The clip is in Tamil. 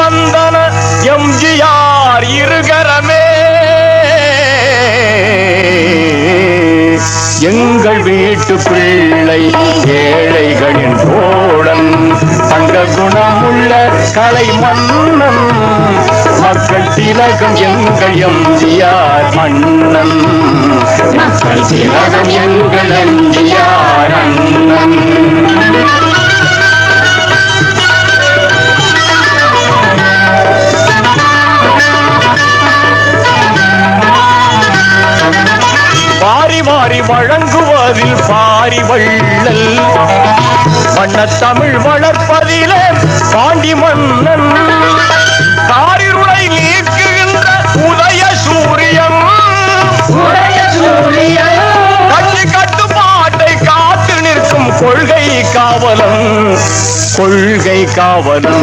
வந்தன எம்ஜிஆர் இருகரமே. எங்கள் வீட்டு பிள்ளை ஏழைகளின் தோழன், தங்க குணமுள்ள கலை மன்னன், மக்கள் திலகம் எங்கள் எம்ஜிஆர் மன்னன், மக்கள் திலகம் எங்கள் எம்ஜிஆர் அண்ணன். வாரி வாரி வழங்குவதில் பாரி வள்ளல், வண்ண தமிழ் வளர்ப்பதிலே பாண்டி மன்னன், காரிருளை நீக்குகின்ற உதய சூரியன், கட்சி கட்டுப்பாட்டை காத்து நிற்கும் கொள்கை காவலன், கொள்கை காவலன்.